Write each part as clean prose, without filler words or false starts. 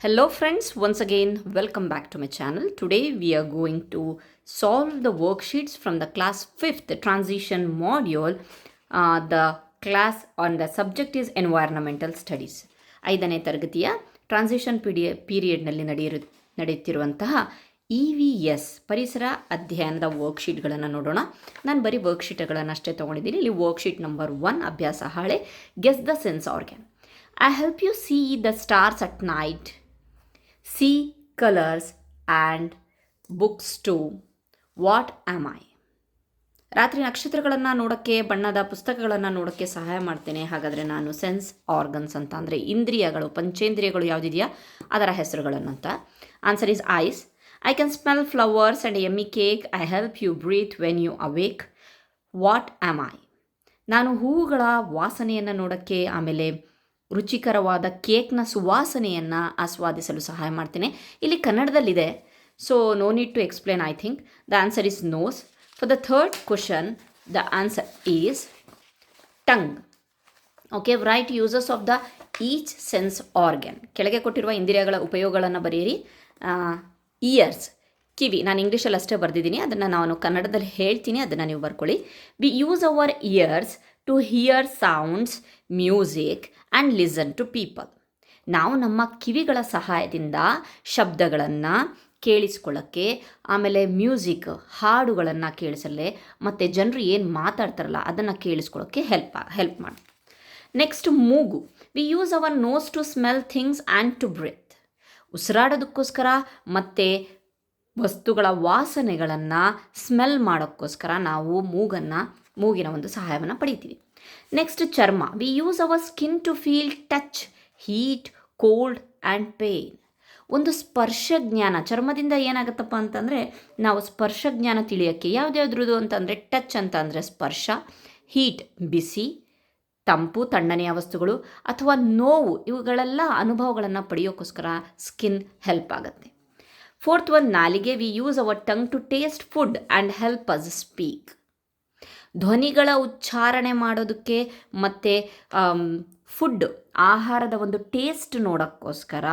Hello friends, once again welcome back to my channel. Today we are going to solve the worksheets from the class 5th transition module. The class on the subject is environmental studies. ಐದನೇ ತರಗತಿಯ transition ಪೀರಿಯಡ್ನಲ್ಲಿ ನಡೆಯುತ್ತಿರುವಂತಹ EVS ಪರಿಸರ ಅಧ್ಯಯನದ ವರ್ಕ್ಶೀಟ್ಗಳನ್ನು ನೋಡೋಣ. ನಾನು ಬರೀ ವರ್ಕ್ಶೀಟ್ಗಳನ್ನು ಅಷ್ಟೇ ತೊಗೊಂಡಿದ್ದೀನಿ. ಇಲ್ಲಿ ವರ್ಕ್ಶೀಟ್ ನಂಬರ್ 1 ಅಭ್ಯಾಸ ಹಾಳೆ guess the sense organ. I help you see the stars at night. See colors and books too. What am I? ರಾತ್ರಿ ನಕ್ಷತ್ರಗಳನ್ನು ನೋಡೋಕ್ಕೆ, ಬಣ್ಣದ ಪುಸ್ತಕಗಳನ್ನು ನೋಡೋಕ್ಕೆ ಸಹಾಯ ಮಾಡ್ತೇನೆ. ಹಾಗಾದರೆ ನಾನು ಸೆನ್ಸ್ ಆರ್ಗನ್ಸ್ ಅಂತ ಅಂದರೆ ಇಂದ್ರಿಯಗಳು, ಪಂಚೇಂದ್ರಿಯಗಳು ಯಾವುದಿದೆಯಾ ಅದರ ಹೆಸರುಗಳನ್ನಂತ. Answer is eyes. I can smell flowers and yummy cake. I help you breathe when you awake. What am I? ನಾನು ಹೂವುಗಳ ವಾಸನೆಯನ್ನು ನೋಡೋಕ್ಕೆ, ಆಮೇಲೆ ರುಚಿಕರವಾದ ಕೇಕ್ನ ಸುವಾಸನೆಯನ್ನು ಆಸ್ವಾದಿಸಲು ಸಹಾಯ ಮಾಡ್ತೇನೆ. ಇಲ್ಲಿ ಕನ್ನಡದಲ್ಲಿದೆ, so no need to explain. I think the answer is nose. For the third question the answer is tongue. Okay, right uses of the each sense organ. ಕೆಳಗೆ ಕೊಟ್ಟಿರುವ ಇಂದ್ರಿಯಗಳ ಉಪಯೋಗಗಳನ್ನು ಬರೆಯಿರಿ. ಇಯರ್ಸ್, ಕಿವಿ. ನಾನು ಇಂಗ್ಲೀಷಲ್ಲಿ ಅಷ್ಟೇ ಬರೆದಿದ್ದೀನಿ, ಅದನ್ನು ನಾನು ಕನ್ನಡದಲ್ಲಿ ಹೇಳ್ತೀನಿ, ಅದನ್ನು ನೀವು ಬರ್ಕೊಳ್ಳಿ. We use our ears to hear sounds, music and listen to people. ನಾವು ನಮ್ಮ ಕಿವಿಗಳ ಸಹಾಯದಿಂದ ಶಬ್ದಗಳನ್ನು ಕೇಳಿಸ್ಕೊಳ್ಳೋಕ್ಕೆ, ಆಮೇಲೆ ಮ್ಯೂಸಿಕ್ ಹಾಡುಗಳನ್ನು ಕೇಳಿಸಲ್ಲೇ, ಮತ್ತು ಜನರು ಏನು ಮಾತಾಡ್ತಾರಲ್ಲ ಅದನ್ನು ಕೇಳಿಸ್ಕೊಳ್ಳೋಕ್ಕೆ ಹೆಲ್ಪ್ ಮಾಡಿ. ನೆಕ್ಸ್ಟ್ ಮೂಗು. We use our nose to smell things and to breathe. ಉಸಿರಾಡೋದಕ್ಕೋಸ್ಕರ ಮತ್ತು ವಸ್ತುಗಳ ವಾಸನೆಗಳನ್ನು ಸ್ಮೆಲ್ ಮಾಡೋಕ್ಕೋಸ್ಕರ ನಾವು ಮೂಗಿನ ಒಂದು ಸಹಾಯವನ್ನು ಪಡಿತೀವಿ. ನೆಕ್ಸ್ಟ್ ಚರ್ಮ. We use our skin to feel touch, heat, cold and pain. ಒಂದು ಸ್ಪರ್ಶ ಜ್ಞಾನ. ಚರ್ಮದಿಂದ ಏನಾಗುತ್ತಪ್ಪ ಅಂತಂದರೆ ನಾವು ಸ್ಪರ್ಶ ಜ್ಞಾನ ತಿಳಿಯೋಕ್ಕೆ ಯಾವುದ್ಯಾವ್ದ್ರದ್ದು ಅಂತಂದರೆ ಟಚ್ ಅಂತ ಅಂದರೆ ಸ್ಪರ್ಶ, ಹೀಟ್ ಬಿಸಿ, ತಂಪು ತಣ್ಣನೆಯ ವಸ್ತುಗಳು, ಅಥವಾ ನೋವು, ಇವುಗಳೆಲ್ಲ ಅನುಭವಗಳನ್ನು ಪಡೆಯೋಕ್ಕೋಸ್ಕರ ಸ್ಕಿನ್ ಹೆಲ್ಪ್ ಆಗುತ್ತೆ. ಫೋರ್ತ್ ಒನ್ ನಾಲಿಗೆ. We use our tongue to taste food and help us speak. ಧ್ವನಿಗಳ ಉಚ್ಚಾರಣೆ ಮಾಡೋದಕ್ಕೆ ಮತ್ತು ಫುಡ್, ಆಹಾರದ ಒಂದು ಟೇಸ್ಟ್ ನೋಡೋಕ್ಕೋಸ್ಕರ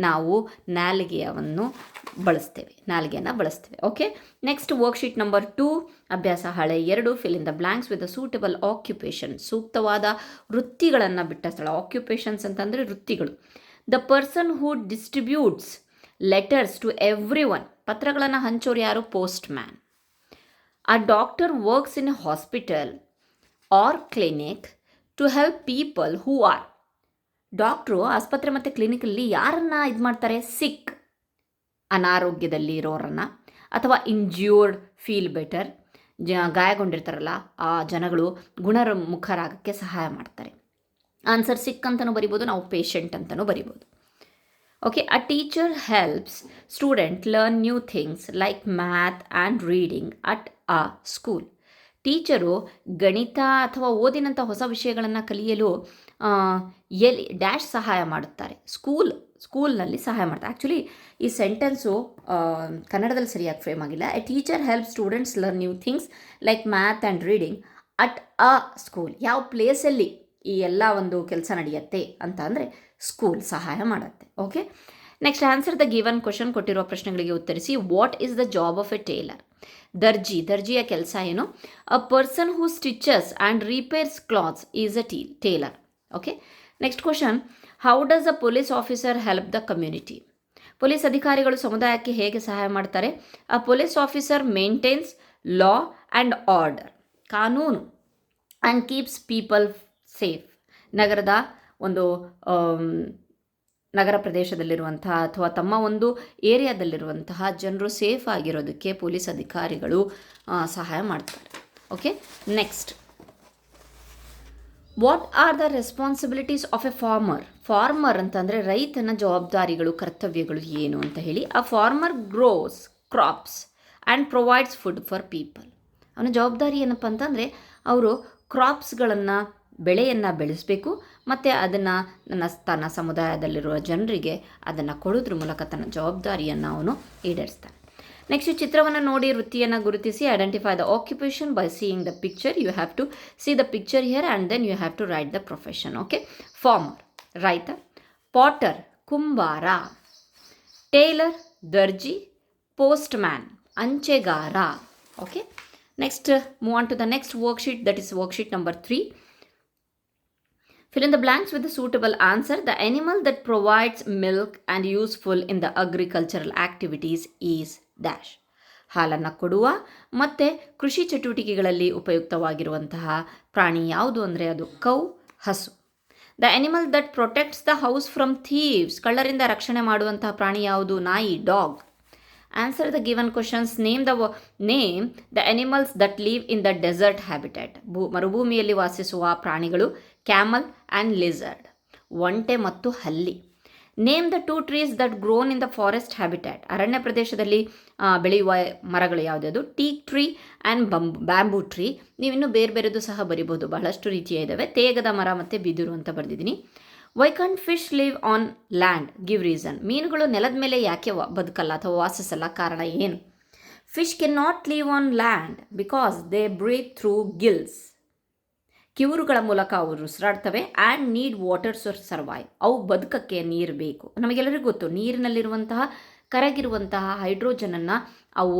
ನಾವು ನಾಲಿಗೆಯನ್ನು ಬಳಸ್ತೇವೆ. ಓಕೆ, ನೆಕ್ಸ್ಟ್ ವರ್ಕ್ಶೀಟ್ ನಂಬರ್ 2 ಅಭ್ಯಾಸ ಹಾಳೆ 2 fill in the blanks with a suitable occupation. ಸೂಕ್ತವಾದ ವೃತ್ತಿಗಳನ್ನು ಬಿಟ್ಟ ಸ್ಥಳ. ಆಕ್ಯುಪೇಷನ್ಸ್ ಅಂತಂದರೆ ವೃತ್ತಿಗಳು. The person who distributes letters to everyone. ಪತ್ರಗಳನ್ನು ಹಂಚೋರು ಯಾರು? Postman. A doctor works in a hospital or clinic to help people who are. Doctor ಆಸ್ಪತ್ರೆ ಮತ್ತು ಕ್ಲಿನಿಕಲ್ಲಿ ಯಾರನ್ನು ಮಾಡ್ತಾರೆ? ಸಿಕ್, ಅನಾರೋಗ್ಯದಲ್ಲಿ ಇರೋರನ್ನು, ಅಥವಾ ಇಂಜ್ಯೂರ್ಡ್, ಫೀಲ್ ಬೆಟರ್, ಗಾಯಗೊಂಡಿರ್ತಾರಲ್ಲ ಆ ಜನಗಳು ಗುಣಮುಖರಾಗಕ್ಕೆ ಸಹಾಯ ಮಾಡ್ತಾರೆ. ಆನ್ಸರ್ ಸಿಕ್ ಅಂತಲೂ ಬರಿಬೋದು, ನಾವು ಪೇಷಂಟ್ ಅಂತಲೂ ಬರಿಬೋದು. Okay, a teacher helps student learn new things like math and reading at a school. Teacher ಗಣಿತ ಅಥವಾ ಓದಿನಂಥ ಹೊಸ ವಿಷಯಗಳನ್ನು ಕಲಿಯಲು ಸಹಾಯ ಮಾಡುತ್ತಾರೆ. ಸ್ಕೂಲ್ನಲ್ಲಿ ಸಹಾಯ ಮಾಡ್ತಾರೆ. ಆ್ಯಕ್ಚುಲಿ ಈ ಸೆಂಟೆನ್ಸು ಕನ್ನಡದಲ್ಲಿ ಸರಿಯಾಗಿ ಫ್ರೇಮ್ ಆಗಿಲ್ಲ. A teacher help students learn new things like math and reading at a school. ಯಾವ ಪ್ಲೇಸಲ್ಲಿ ಈ ಎಲ್ಲ ಒಂದು ಕೆಲಸ ನಡೆಯುತ್ತೆ ಅಂತ ಅಂದರೆ ಸ್ಕೂಲ್ ಸಹಾಯ ಮಾಡುತ್ತೆ. Okay, next answer the given question. ಕೊಟ್ಟಿರುವ ಪ್ರಶ್ನೆಗಳಿಗೆ ಉತ್ತರಿಸಿ. What is the job of a tailor? ದರ್ಜಿಯ ಕೆಲಸ ಏನು? A person who stitches and repairs clothes is a tailor. Okay, next question. How does a police officer help the community? Police ಅಧಿಕಾರಿಗಳು ಸಮುದಾಯಕ್ಕೆ ಹೇಗೆ ಸಹಾಯ ಮಾಡ್ತಾರೆ? A police officer maintains law and order, ಕಾನೂನು, and keeps people safe. ನಗರ ಪ್ರದೇಶದಲ್ಲಿರುವಂತಹ ಅಥವಾ ತಮ್ಮ ಒಂದು ಏರಿಯಾದಲ್ಲಿರುವಂತಹ ಜನರು ಸೇಫ್ ಆಗಿರೋದಕ್ಕೆ ಪೊಲೀಸ್ ಅಧಿಕಾರಿಗಳು ಸಹಾಯ ಮಾಡ್ತಾರೆ. Okay, next. What are the responsibilities of a farmer? Farmer ಅಂತಂದರೆ ರೈತನ ಜವಾಬ್ದಾರಿಗಳು, ಕರ್ತವ್ಯಗಳು ಏನು ಅಂತ ಹೇಳಿ. A farmer grows crops and provides food for people. ಅವನ ಜವಾಬ್ದಾರಿ ಏನಪ್ಪ ಅಂತಂದರೆ ಅವರು ಕ್ರಾಪ್ಸ್ಗಳನ್ನು, ಬೆಳೆಯನ್ನು ಬೆಳೆಸಬೇಕು ಮತ್ತು ಅದನ್ನು ತನ್ನ ಸಮುದಾಯದಲ್ಲಿರುವ ಜನರಿಗೆ ಅದನ್ನು ಕೊಡೋದ್ರ ಮೂಲಕ ತನ್ನ ಜವಾಬ್ದಾರಿಯನ್ನು ಅವನು ಈಡೇರಿಸ್ತಾನೆ. ನೆಕ್ಸ್ಟ್ ಚಿತ್ರವನ್ನು ನೋಡಿ ವೃತ್ತಿಯನ್ನು ಗುರುತಿಸಿ. Identify the occupation by seeing the picture. You have to see the picture here and then you have to write the profession. Okay, farmer ರೈತ, ಪಾಟರ್ ಕುಂಬಾರ. ಟೇಲರ್ ದರ್ಜಿ. ಪೋಸ್ಟ್ಮ್ಯಾನ್ ಅಂಚೆಗಾರ. Okay, next move on to the next worksheet, that is worksheet number 3. Fill in the blanks with the suitable answer. The animal that provides milk and useful in the agricultural activities is dash. ಹಾಲನ್ನು ಕೊಡುವ ಮತ್ತು ಕೃಷಿ ಚಟುವಟಿಕೆಗಳಲ್ಲಿ ಉಪಯುಕ್ತವಾಗಿರುವಂತಹ ಪ್ರಾಣಿ ಯಾವುದು ಅಂದರೆ ಅದು cow, ಹಸು. The animal that protects the house from thieves. ಕಳ್ಳರಿಂದ ರಕ್ಷಣೆ ಮಾಡುವಂತಹ ಪ್ರಾಣಿ ಯಾವುದು? ನಾಯಿ, dog. Answer the given questions. Name the animals that live in the desert habitat. ಮರುಭೂಮಿಯಲ್ಲಿ ವಾಸಿಸುವ ಪ್ರಾಣಿಗಳು ಕ್ಯಾಮಲ್ ಆ್ಯಂಡ್ ಲಿಸರ್ಡ್, ಒಂಟೆ ಮತ್ತು ಹಲ್ಲಿ. Name the 2 trees that grown in the forest habitat. ಅರಣ್ಯ ಪ್ರದೇಶದಲ್ಲಿ ಬೆಳೆಯುವ ಮರಗಳು ಯಾವುದ್ಯಾವುದು? Teak tree and bamboo tree. ನೀವಿನ್ನೂ ಬೇರೆ ಬೇರೆದು ಸಹ ಬರಿಬೋದು, ಬಹಳಷ್ಟು ರೀತಿಯ ಇದ್ದಾವೆ. ತೇಗದ ಮರ ಮತ್ತು ಬಿದಿರು ಅಂತ ಬರೆದಿದ್ದೀನಿ. Why can't fish live on land? Give reason. ಮೀನುಗಳು ನೆಲದ ಮೇಲೆ ಯಾಕೆ ಬದುಕಲ್ಲ ಅಥವಾ ವಾಸಿಸಲ್ಲ? ಕಾರಣ ಏನು? Fish can not live on land because they breathe through gills. ಕಿವುರುಗಳ ಮೂಲಕ ಅವು ಉಸಿರಾಡ್ತವೆ. And need water source survive. ಅವು ಬದುಕಕ್ಕೆ ನೀರು ಬೇಕು. ನಮಗೆಲ್ಲರಿಗೂ ಗೊತ್ತು, ನೀರಿನಲ್ಲಿರುವಂತಹ ಕರಗಿರುವಂತಹ ಹೈಡ್ರೋಜನನ್ನು ಅವು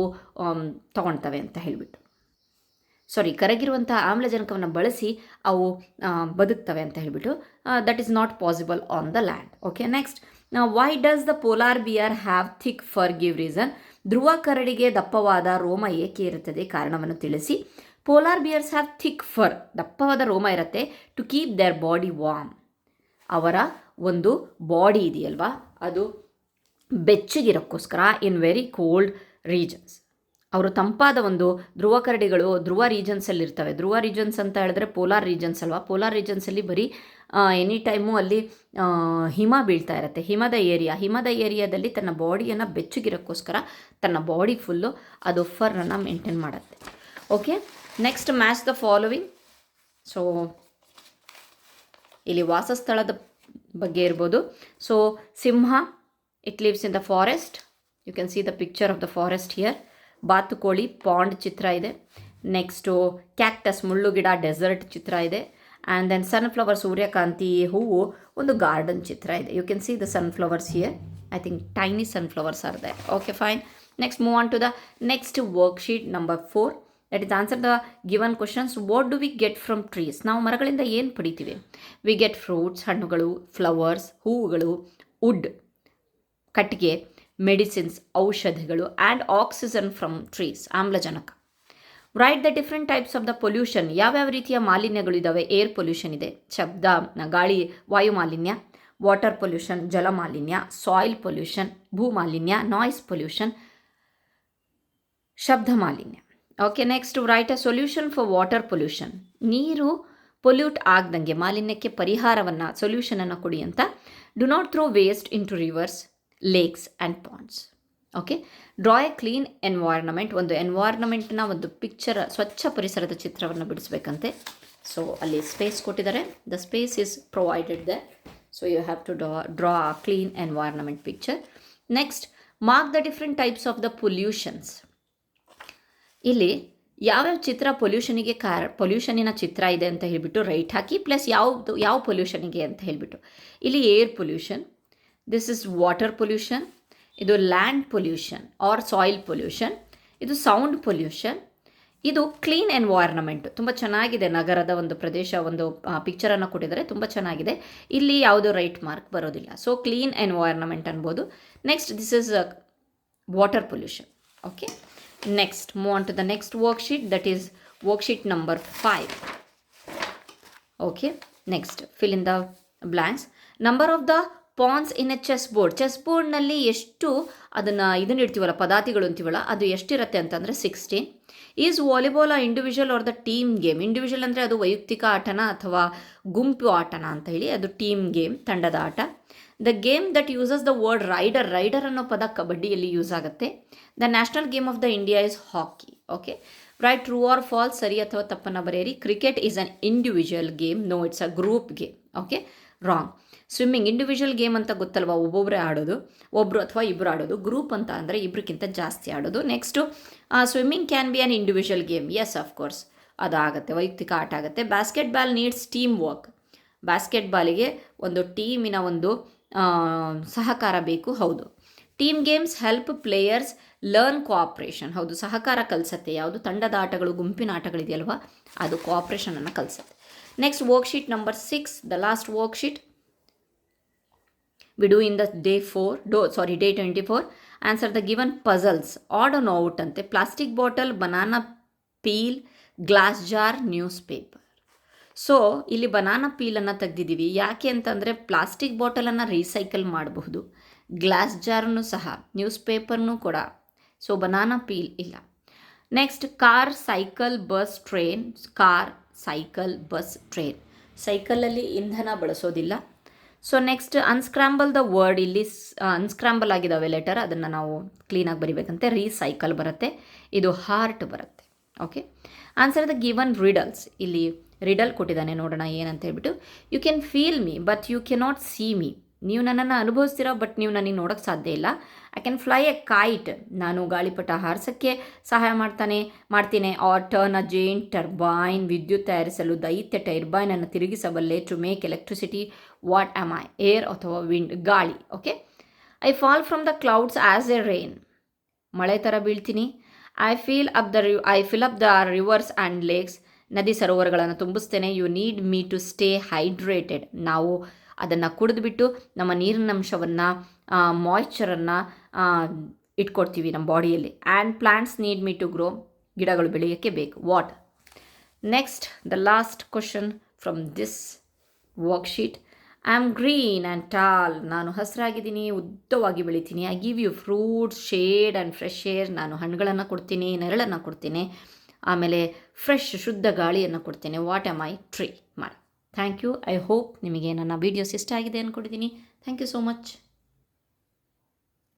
ತಗೊಳ್ತವೆ ಅಂತ ಹೇಳಿಬಿಟ್ಟು. ಕರಗಿರುವಂತಹ ಆಮ್ಲಜನಕವನ್ನು ಬಳಸಿ ಅವು ಬದುಕ್ತವೆ ಅಂತ ಹೇಳಿಬಿಟ್ಟು. That is not possible on the land. Okay, next, why does the polar bear have thick fur? Give reason. ಧ್ರುವ ಕರಡಿಗೆ ದಪ್ಪವಾದ ರೋಮ ಏಕೆ ಇರುತ್ತದೆ? ಕಾರಣವನ್ನು ತಿಳಿಸಿ. Polar bears have thick fur. ದಪ್ಪವಾದ ರೋಮ ಇರುತ್ತೆ to keep their body warm. ಅವರ ಒಂದು ಬಾಡಿ ಇದೆಯಲ್ವಾ, ಅದು ಬೆಚ್ಚಗಿರೋಕ್ಕೋಸ್ಕರ ಇನ್ ವೆರಿ ಕೋಲ್ಡ್ ರೀಜನ್ಸ್. ಅವರು ತಂಪಾದ ಒಂದು ಧ್ರುವ ಕರಡಿಗಳು ಧ್ರುವ ರೀಜನ್ಸಲ್ಲಿ ಇರ್ತವೆ. ಧ್ರುವ ರೀಜನ್ಸ್ ಅಂತ ಹೇಳಿದ್ರೆ ಪೋಲಾರ್ ರೀಜನ್ಸ್ ಅಲ್ವಾ. ಪೋಲಾರ್ ರೀಜನ್ಸಲ್ಲಿ ಬರೀ ಎನಿ ಟೈಮು ಅಲ್ಲಿ ಹಿಮ ಬೀಳ್ತಾ ಇರುತ್ತೆ. ಹಿಮದ ಏರಿಯಾದಲ್ಲಿ ತನ್ನ ಬಾಡಿಯನ್ನು ಬೆಚ್ಚಗಿರೋಕ್ಕೋಸ್ಕರ ತನ್ನ ಬಾಡಿ ಫುಲ್ಲು ಅದು ಫರ್ರನ್ನು ಮೇಂಟೈನ್ ಮಾಡುತ್ತೆ. Okay, next, match the following. So ಇಲ್ಲಿ ವಾಸಸ್ಥಳದ ಬಗ್ಗೆ ಇರ್ಬೋದು. ಸೊ ಸಿಂಹ, it lives in the forest. You can see the picture of the forest here. ಬಾತುಕೋಳಿ ಪಾಂಡ್ ಚಿತ್ರ ಇದೆ. ನೆಕ್ಸ್ಟು ಕ್ಯಾಕ್ಟಸ್ ಮುಳ್ಳುಗಿಡ ಡೆಸರ್ಟ್ ಚಿತ್ರ ಇದೆ. ಆ್ಯಂಡ್ ದೆನ್ ಸನ್ಫ್ಲವರ್ ಸೂರ್ಯಕಾಂತಿ ಹೂವು ಒಂದು ಗಾರ್ಡನ್ ಚಿತ್ರ ಇದೆ. You can see the sunflowers here. I think tiny sunflowers are there. Okay, fine. Next move on to the next worksheet number 4. That is answer the given questions. What do we get from trees? ನಾವು ಮರಗಳಿಂದ ಏನು ಪಡಿತೀವಿ? We get fruits, ಹಣ್ಣುಗಳು, flowers, ಹೂವುಗಳು, wood, ಕಟ್ಟಿಗೆ, medicines, ಔಷಧಿಗಳು, and oxygen from trees, ಆಮ್ಲಜನಕ. Write the different types of the pollution. ಯಾವ್ಯಾವ ರೀತಿಯ ಮಾಲಿನ್ಯಗಳು ಇದ್ದಾವೆ? ಏರ್ ಪೊಲ್ಯೂಷನ್ ಇದೆ, ಶಬ್ದ, ಗಾಳಿ, ವಾಯು ಮಾಲಿನ್ಯ. ವಾಟರ್ ಪೊಲ್ಯೂಷನ್, ಜಲ ಮಾಲಿನ್ಯ. ಸಾಯಿಲ್ ಪೊಲ್ಯೂಷನ್, ಭೂ ಮಾಲಿನ್ಯ. ನಾಯ್ಸ್ ಪೊಲ್ಯೂಷನ್, ಶಬ್ದ ಮಾಲಿನ್ಯ. Okay, next, write a solution for water pollution. ನೀರು ಪೊಲ್ಯೂಟ್ ಆಗದಂಗೆ ಮಾಲಿನ್ಯಕ್ಕೆ ಪರಿಹಾರವನ್ನು, ಸೊಲ್ಯೂಷನನ್ನು ಕೊಡಿ ಅಂತ. Do not throw waste in to rivers, lakes and ponds. Okay, draw a clean environment. ಒಂದು ಎನ್ವೈರ್ನಮೆಂಟ್ನ ಒಂದು ಪಿಕ್ಚರ್, ಸ್ವಚ್ಛ ಪರಿಸರದ ಚಿತ್ರವನ್ನು ಬಿಡಿಸ್ಬೇಕಂತೆ. ಸೊ ಅಲ್ಲಿ ಸ್ಪೇಸ್ ಕೊಟ್ಟಿದ್ದಾರೆ. The space is provided there. So you have to draw a clean environment picture. Next, mark the different types of the pollutions. ಇಲ್ಲಿ ಯಾವ್ಯಾವ ಚಿತ್ರ ಪೊಲ್ಯೂಷನಿನ ಚಿತ್ರ ಇದೆ ಅಂತ ಹೇಳಿಬಿಟ್ಟು ರೈಟ್ ಹಾಕಿ, ಪ್ಲಸ್ ಯಾವ ಪೊಲ್ಯೂಷನಿಗೆ ಅಂತ ಹೇಳಿಬಿಟ್ಟು. ಇಲ್ಲಿ air pollution, this is water pollution, ಇದು land pollution or soil pollution, ಇದು ಸೌಂಡ್ ಪೊಲ್ಯೂಷನ್, ಇದು ಕ್ಲೀನ್ ಎನ್ವೈರ್ನಮೆಂಟ್. ತುಂಬ ಚೆನ್ನಾಗಿದೆ. ನಗರದ ಒಂದು ಪ್ರದೇಶ, ಒಂದು ಪಿಕ್ಚರನ್ನು ಕೊಟ್ಟಿದ್ದಾರೆ, ತುಂಬ ಚೆನ್ನಾಗಿದೆ. ಇಲ್ಲಿ ಯಾವುದೋ ರೈಟ್ ಮಾರ್ಕ್ ಬರೋದಿಲ್ಲ. ಸೊ ಕ್ಲೀನ್ ಎನ್ವೈರ್ನಮೆಂಟ್ ಅನ್ಬೋದು. Next, this is water pollution. Okay, next move on to the next worksheet, that is worksheet number 5. Okay, next fill in the blanks. Number of the pawns in a chess board. Chess ಬೋರ್ಡ್ನಲ್ಲಿ ಎಷ್ಟು ಇದನ್ನ ಇಡ್ತೀವಲ್ಲ, ಪದಾತಿಗಳು ಅಂತೀವಲ್ಲ, ಅದು ಎಷ್ಟಿರುತ್ತೆ ಅಂತಂದರೆ 16. Is volleyball individual are the team game? Individual ಅಂದರೆ ಅದು ವೈಯಕ್ತಿಕ ಆಟನ ಅಥವಾ ಗುಂಪು ಆಟನ ಅಂತ ಹೇಳಿ, ಅದು ಟೀಮ್ ಗೇಮ್, ತಂಡದ ಆಟ. The game that uses the word rider. Rider ಅನ್ನೋ ಪದ ಕಬಡ್ಡಿಯಲ್ಲಿ ಯೂಸ್ ಆಗುತ್ತೆ. The national game of the India is hockey. Okay, write true or false, ಸರಿ ಅಥವಾ ತಪ್ಪನ್ನು ಬರೆಯಿರಿ. Cricket is an individual game. No, it's a group game. Okay, wrong. Swimming individual game ಅಂತ ಗೊತ್ತಲ್ವಾ, ಒಬ್ಬೊಬ್ಬರೇ ಆಡೋದು, ಒಬ್ಬರು ಅಥವಾ ಇಬ್ಬರು ಆಡೋದು. ಗ್ರೂಪ್ ಅಂತ ಅಂದರೆ ಇಬ್ಬರಿಗಿಂತ ಜಾಸ್ತಿ ಆಡೋದು. Next, swimming can be an individual game. Yes, of course ಅದಾಗುತ್ತೆ, ವೈಯಕ್ತಿಕ ಆಟ ಆಗುತ್ತೆ. Basketball needs team work. ಬಾಸ್ಕೆಟ್ ಬಾಲಿಗೆ ಒಂದು ಟೀಮಿನ ಒಂದು ಸಹಕಾರ ಬೇಕು, ಹೌದು. Team games help players learn cooperation, ಹೌದು, ಸಹಕಾರ ಕಲಿಸತ್ತೆ. ಯಾವುದು ತಂಡದ ಆಟಗಳು, ಗುಂಪಿನ ಆಟಗಳಿದೆಯಲ್ವಾ, ಅದು ಕೋಆಪ್ರೇಷನನ್ನು ಕಲಿಸುತ್ತೆ. Next worksheet number 6, the last worksheet we do in the day 24. Answer the given puzzles. Odd and out ante. Plastic bottle, banana peel, glass jar, newspaper. So ಇಲ್ಲಿ ಬನಾನಾ ಪೀಲನ್ನು ತೆಗೆದಿದ್ದೀವಿ. ಯಾಕೆ ಅಂತಂದರೆ ಪ್ಲಾಸ್ಟಿಕ್ ಬಾಟಲನ್ನು ರೀಸೈಕಲ್ ಮಾಡಬಹುದು, ಗ್ಲಾಸ್ ಜಾರನ್ನು ಸಹ, ನ್ಯೂಸ್ ಪೇಪರ್ನೂ ಕೂಡ. ಸೊ ಬನಾನಾ ಪೀಲ್ ಇಲ್ಲ. Next car, cycle, bus, train. Car, cycle, bus, train. ಸೈಕಲಲ್ಲಿ ಇಂಧನ ಬಳಸೋದಿಲ್ಲ. So next unscramble the word. ಇಲ್ಲಿ ಅನ್ಸ್ಕ್ರಾಂಬಲ್ ಆಗಿದ್ದಾವೆ ಲೆಟರ್, ಅದನ್ನು ನಾವು ಕ್ಲೀನಾಗಿ ಬರಿಬೇಕಂತೆ. ರೀಸೈಕಲ್ ಬರುತ್ತೆ, ಇದು ಹಾರ್ಟ್ ಬರುತ್ತೆ. Okay. Answer the given riddles. ಇಲ್ಲಿ ರಿಡಲ್ ಕೊಟ್ಟಿದ್ದಾನೆ, ನೋಡೋಣ ಏನಂತ ಹೇಳ್ಬಿಟ್ಟು. You can feel me but you cannot see me. ನೀವು ನನ್ನನ್ನು ಅನುಭವಿಸ್ತೀರಾ, ಬಟ್ ನೀವು ನನಗೆ ನೋಡೋಕ್ಕೆ ಸಾಧ್ಯ ಇಲ್ಲ. I can fly a kite. ನಾನು ಗಾಳಿಪಟ ಹಾರಿಸೋಕ್ಕೆ ಸಹಾಯ ಮಾಡ್ತೀನಿ. Or turn a giant turbine. ವಿದ್ಯುತ್ ತಯಾರಿಸಲು ದೈತ್ಯ ಟರ್ಬೈನನ್ನು ತಿರುಗಿಸಬಲ್ಲೆ. To make electricity. What am I? Air ಅಥವಾ ವಿಂಡ್, ಗಾಳಿ. Okay. I fall from the clouds as A rain. ಮಳೆ ಥರ ಬೀಳ್ತೀನಿ. I fill up the rivers and lakes. ನದಿ ಸರೋವರಗಳನ್ನು ತುಂಬಿಸ್ತೇನೆ. You need me to stay hydrated. ನಾವು ಅದನ್ನು ಕುಡಿದ್ಬಿಟ್ಟು ನಮ್ಮ ನೀರಿನ ಅಂಶವನ್ನು, ಮಾಯ್ಶ್ಚರನ್ನು ಇಟ್ಕೊಡ್ತೀವಿ ನಮ್ಮ ಬಾಡಿಯಲ್ಲಿ. And plants need me to grow. ಗಿಡಗಳು ಬೆಳೆಯೋಕ್ಕೆ ಬೇಕು. What? Next the last question from this worksheet. I am green and tall. ನಾನು ಹಸಿರಾಗಿದ್ದೀನಿ, ಉದ್ದವಾಗಿ ಬೆಳಿತೀನಿ. I give you fruits, shade and fresh air. ನಾನು ಹಣ್ಣುಗಳನ್ನು ಕೊಡ್ತೀನಿ, ನೆರಳನ್ನು ಕೊಡ್ತೀನಿ. ಆಮೇಲೆ ಫ್ರೆಶ್ ಶುದ್ಧ ಗಾಳಿಯನ್ನು ಕೊಡ್ತೇನೆ. What am I? ಟ್ರೀ, ಮರ. Thank you. ಐ ಹೋಪ್ ನಿಮಗೆ ನನ್ನ ವೀಡಿಯೋಸ್ ಇಷ್ಟ ಆಗಿದೆ ಅಂದ್ಕೊಂಡಿದ್ದೀನಿ. Thank you so much.